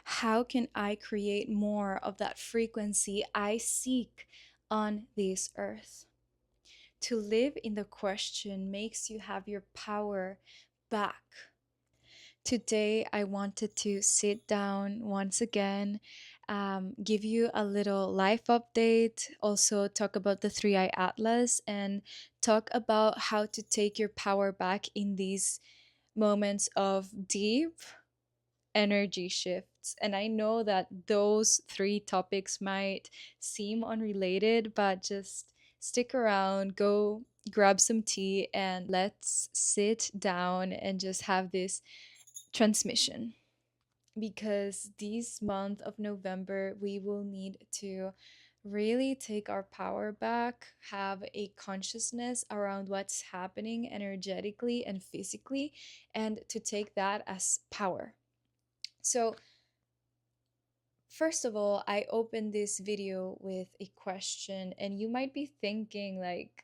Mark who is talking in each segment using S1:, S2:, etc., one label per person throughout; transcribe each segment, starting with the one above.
S1: How can I create more of that frequency I seek on this earth? To live in the question makes you have your power back. Today, I wanted to sit down once again, give you a little life update, also talk about the Three Eye Atlas, and talk about how to take your power back in these moments of deep energy shifts. And I know that those three topics might seem unrelated, but just stick around, go grab some tea, and let's sit down and just have this transmission. Because this month of November, we will need to really take our power back, have a consciousness around what's happening energetically and physically, and to take that as power. So, first of all, I opened this video with a question, and you might be thinking, like,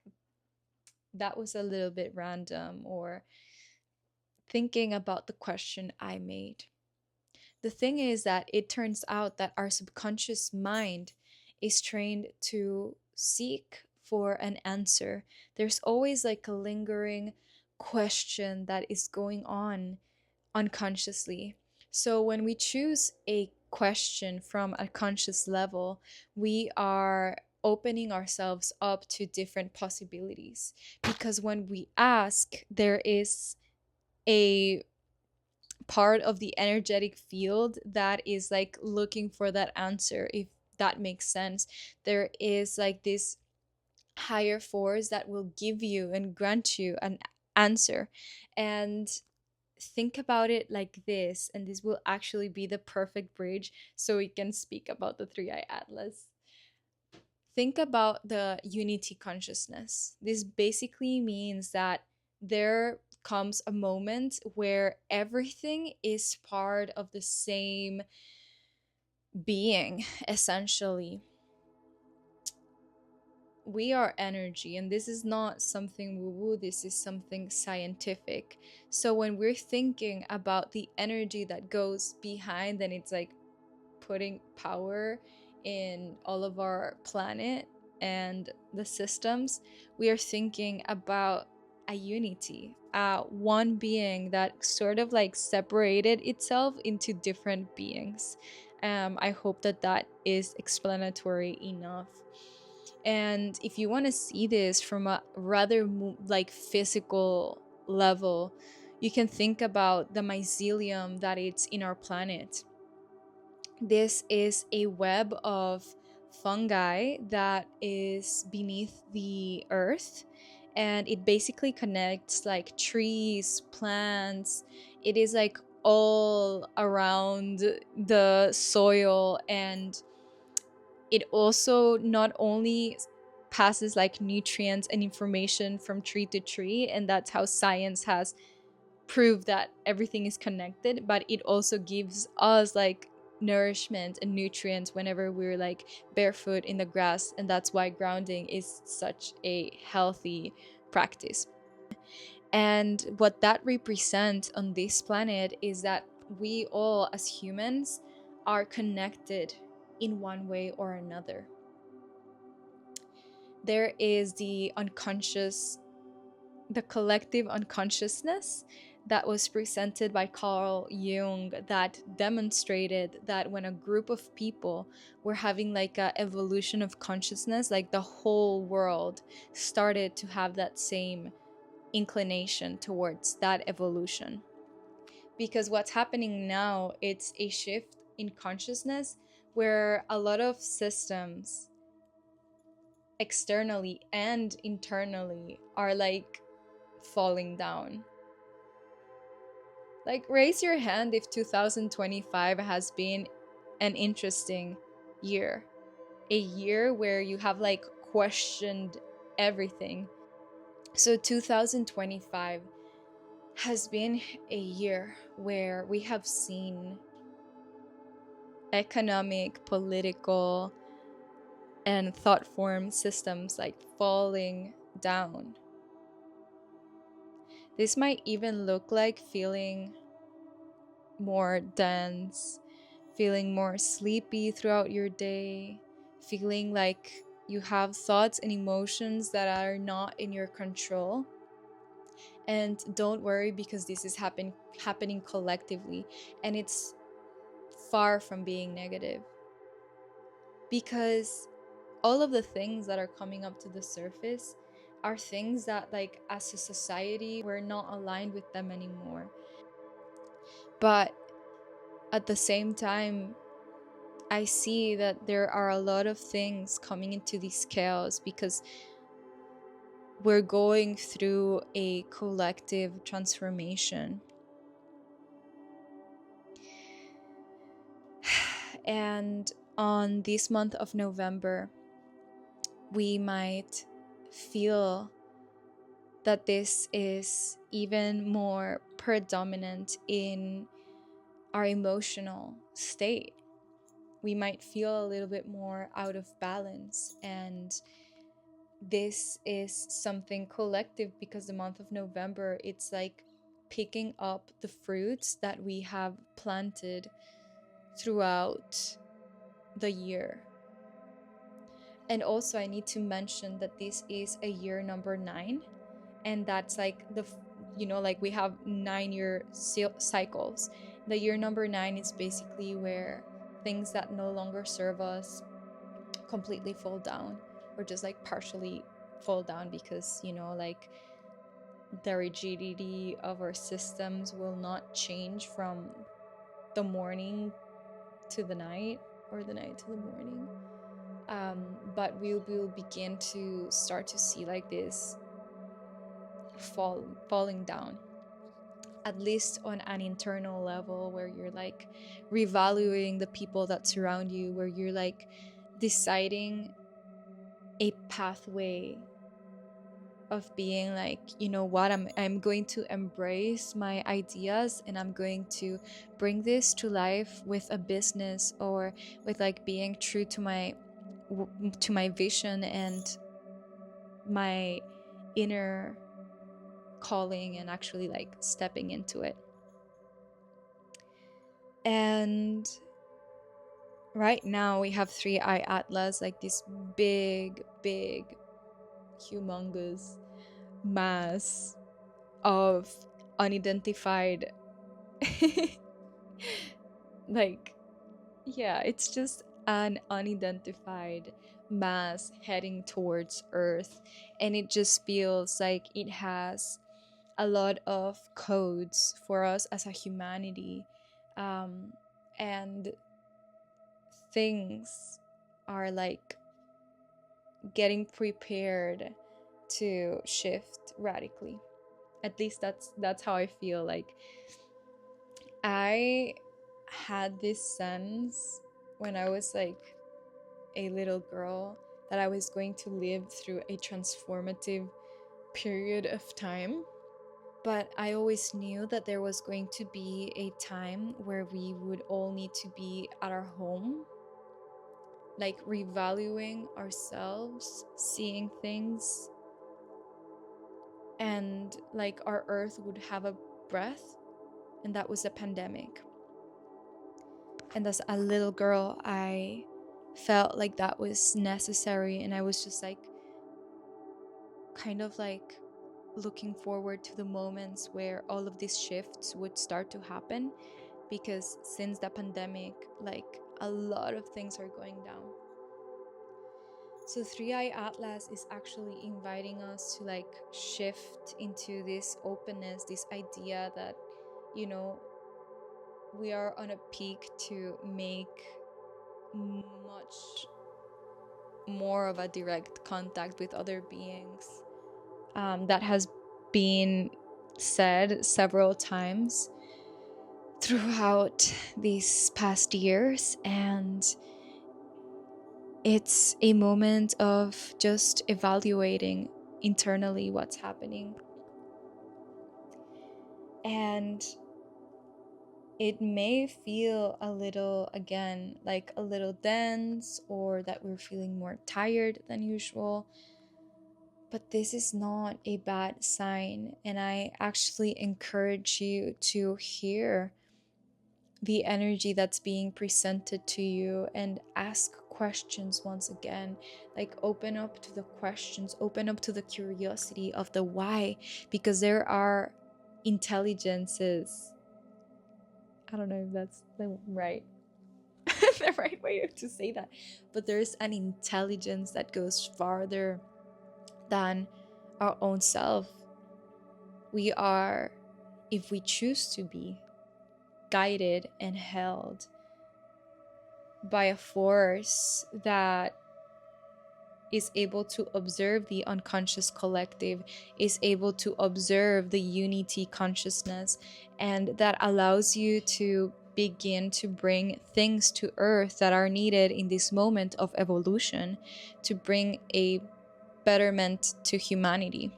S1: that was a little bit random, or thinking about the question I made. The thing is that it turns out that our subconscious mind is trained to seek for an answer. There's always like a lingering question that is going on unconsciously. So when we choose a question from a conscious level, we are opening ourselves up to different possibilities. Because when we ask, there is a part of the energetic field that is like looking for that answer, if that makes sense. There is like this higher force that will give you and grant you an answer. And think about it like this, and this will actually be the perfect bridge so we can speak about the Three Eye Atlas. Think about the unity consciousness. This basically means that there comes a moment where everything is part of the same being, essentially. We are energy, and this is not something woo woo, this is something scientific. So, when we're thinking about the energy that goes behind, then it's like putting power in all of our planet and the systems, we are thinking about a unity, one being that sort of like separated itself into different beings. I hope that that is explanatory enough. And if you want to see this from a rather like physical level, you can think about the mycelium that it's in our planet. This is a web of fungi that is beneath the earth, and it basically connects like trees, plants. It is like all around the soil, and it also not only passes like nutrients and information from tree to tree, and that's how science has prove that everything is connected, but it also gives us like nourishment and nutrients whenever we're like barefoot in the grass, and that's why grounding is such a healthy practice. And what that represents on this planet is that we all as humans are connected in one way or another. There is the unconscious, the collective unconsciousness that was presented by Carl Jung, that demonstrated that when a group of people were having like a evolution of consciousness, like the whole world started to have that same inclination towards that evolution. Because what's happening now, it's a shift in consciousness where a lot of systems externally and internally are like falling down. Like, raise your hand if 2025 has been an interesting year. A year where you have like questioned everything. So 2025 has been a year where we have seen economic, political, and thought form systems like falling down. This might even look like feeling more dense, feeling more sleepy throughout your day, feeling like you have thoughts and emotions that are not in your control. And don't worry, because this is happening collectively, and it's far from being negative, because all of the things that are coming up to the surface are things that, like, as a society, we're not aligned with them anymore. But at the same time, I see that there are a lot of things coming into this chaos because we're going through a collective transformation. And on this month of November, we might feel that this is even more predominant in our emotional state. We might feel a little bit more out of balance, and this is something collective because the month of November, it's like picking up the fruits that we have planted throughout the year. And also, I need to mention that this is a year number 9, and that's like like we have 9-year cycles. The year number 9 is basically where things that no longer serve us completely fall down, or just like partially fall down, because like the rigidity of our systems will not change from the morning to the night, or the night to the morning. But we will begin to start to see like this falling down, at least on an internal level, where you're like revaluing the people that surround you, where you're like deciding a pathway of being like, you know what, I'm going to embrace my ideas, and I'm going to bring this to life with a business, or with like being true to my vision and my inner calling, and actually like stepping into it. And right now we have 3i Atlas, like this big humongous mass of unidentified like, yeah, it's just an unidentified mass heading towards Earth, and it just feels like it has a lot of codes for us as a humanity. And things are like getting prepared to shift radically. At least that's how I feel. Like, I had this sense when I was like a little girl that I was going to live through a transformative period of time. But I always knew that there was going to be a time where we would all need to be at our home, like revaluing ourselves, seeing things, and like our earth would have a breath, and that was a pandemic. And as a little girl, I felt like that was necessary, and I was just like kind of like looking forward to the moments where all of these shifts would start to happen, because since the pandemic, like a lot of things are going down. So 3i Atlas is actually inviting us to like shift into this openness, this idea that, you know, we are on a peak to make much more of a direct contact with other beings. That has been said several times throughout these past years, and it's a moment of just evaluating internally what's happening. And it may feel a little, again, like a little dense, or that we're feeling more tired than usual. But this is not a bad sign. And I actually encourage you to hear the energy that's being presented to you and ask questions once again. Like, open up to the questions, open up to the curiosity of the why, because there are intelligences. I don't know if that's the right the right way to say that, but there's an intelligence that goes farther than our own self. We are, if we choose to be, guided and held by a force that is able to observe the unconscious collective, is able to observe the unity consciousness, and that allows you to begin to bring things to earth that are needed in this moment of evolution to bring a betterment to humanity.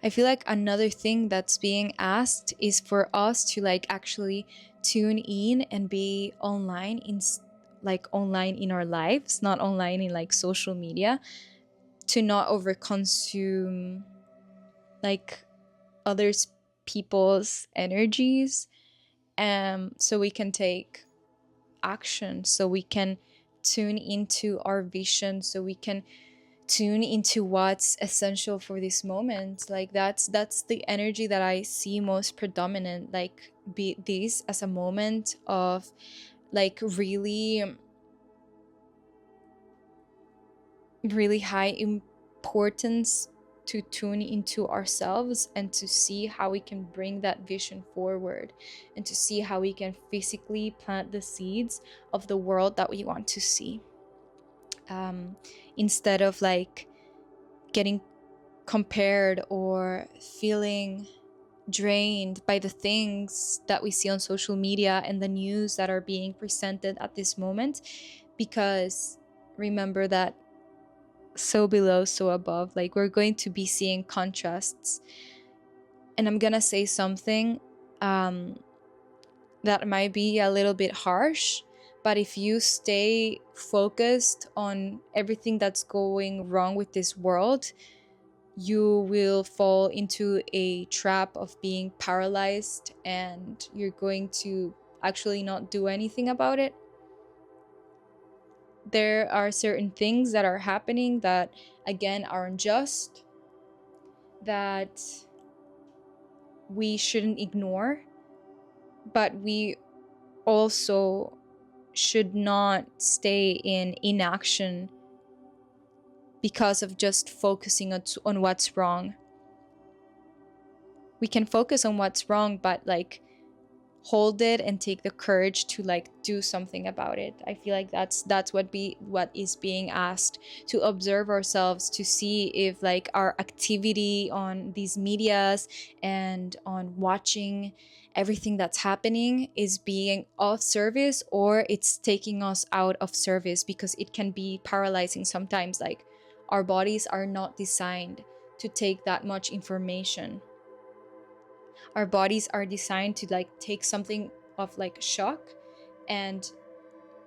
S1: I feel like another thing that's being asked is for us to like actually tune in and be online in our lives, not online in like social media, to not overconsume like others people's energies, so we can take action, so we can tune into our vision, so we can tune into what's essential for this moment. Like that's the energy that I see most predominant, like be this as a moment of like really high importance to tune into ourselves and to see how we can bring that vision forward and to see how we can physically plant the seeds of the world that we want to see, instead of like getting compared or feeling drained by the things that we see on social media and the news that are being presented at this moment. Because remember that so below, so above, like we're going to be seeing contrasts. And I'm gonna say something that might be a little bit harsh, but if you stay focused on everything that's going wrong with this world, you will fall into a trap of being paralyzed and you're going to actually not do anything about it. There are certain things that are happening that, again, are unjust, that we shouldn't ignore, but we also should not stay in inaction because of just focusing on what's wrong. We can focus on what's wrong, but like hold it and take the courage to like do something about it. I feel like that's what is being asked, to observe ourselves, to see if like our activity on these medias and on watching everything that's happening is being of service or it's taking us out of service, because it can be paralyzing sometimes. Like our bodies are not designed to take that much information. Our bodies are designed to like take something of like shock and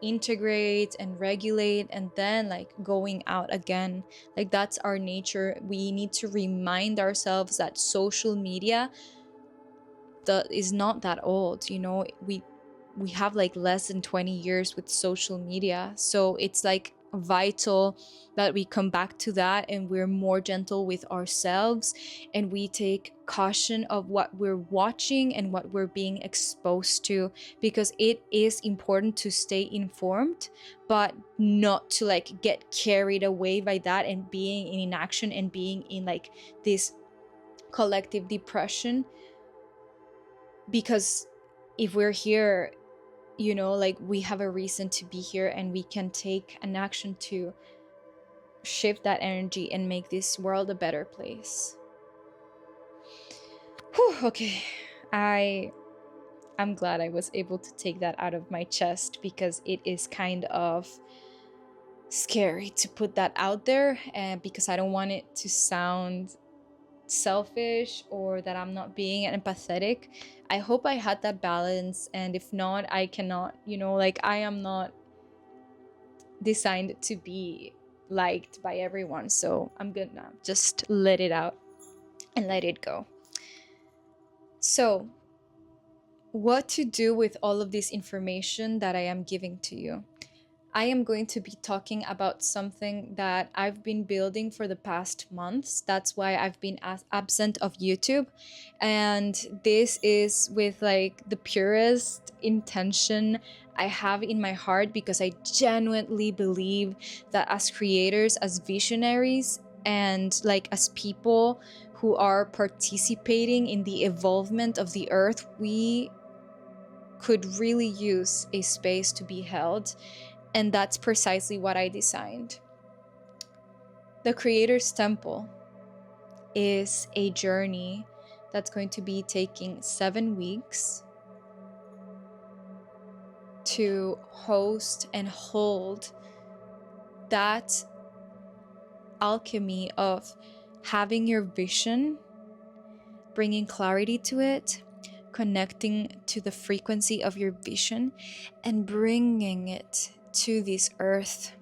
S1: integrate and regulate and then like going out again. Like that's our nature. We need to remind ourselves that social media is not that old, you know. We have like less than 20 years with social media, so it's like vital that we come back to that and we're more gentle with ourselves and we take caution of what we're watching and what we're being exposed to, because it is important to stay informed but not to like get carried away by that and being in inaction and being in like this collective depression. Because if we're here, you know, like we have a reason to be here and we can take an action to shift that energy and make this world a better place. Whew, okay. I'm glad I was able to take that out of my chest, because it is kind of scary to put that out there, and because I don't want it to sound selfish or that I'm not being empathetic. I hope I had that balance, and if not, I cannot, you know, like I am not designed to be liked by everyone, so I'm gonna just let it out and let it go. So what to do with all of this information that I am giving to you. I am going to be talking about something that I've been building for the past months. That's why I've been absent of YouTube. And this is with like the purest intention I have in my heart, because I genuinely believe that as creators, as visionaries, and like as people who are participating in the evolvement of the earth, we could really use a space to be held, and that's precisely what I designed. The Creator's Temple is a journey that's going to be taking 7 weeks to host and hold that alchemy of having your vision, bringing clarity to it, connecting to the frequency of your vision, and bringing it to this earth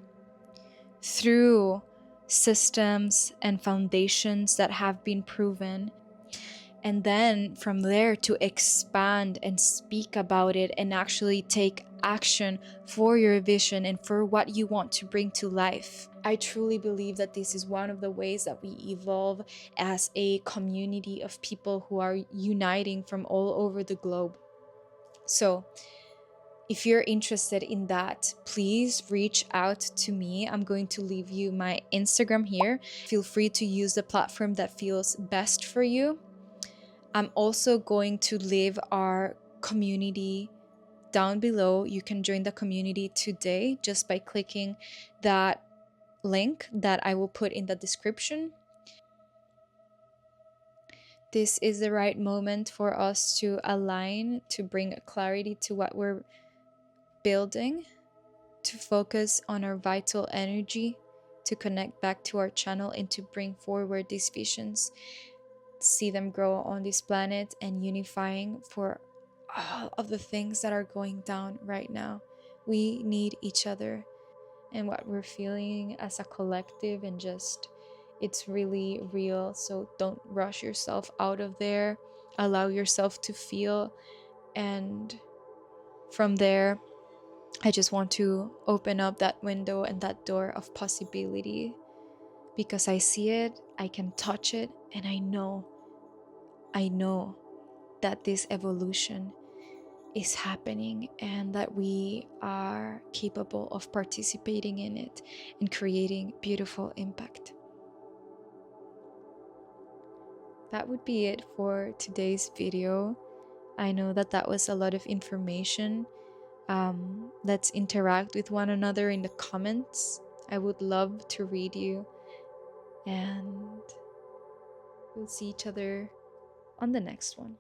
S1: through systems and foundations that have been proven. And then from there to expand and speak about it and actually take action for your vision and for what you want to bring to life. I truly believe that this is one of the ways that we evolve as a community of people who are uniting from all over the globe. So, if you're interested in that, please reach out to me. I'm going to leave you my Instagram here. Feel free to use the platform that feels best for you. I'm also going to leave our community down below. You can join the community today just by clicking that link that I will put in the description. This is the right moment for us to align, to bring clarity to what we're building, to focus on our vital energy, to connect back to our channel, and to bring forward these visions, see them grow on this planet, and unifying for all of the things that are going down right now. We need each other, and what we're feeling as a collective, and just it's really real. So don't rush yourself out of there. Allow yourself to feel, and from there I just want to open up that window and that door of possibility, because I see it, I can touch it, and I know that this evolution is happening and that we are capable of participating in it and creating beautiful impact. That would be it for today's video. I know that that was a lot of information. Let's interact with one another in the comments. I would love to read you, and we'll see each other on the next one.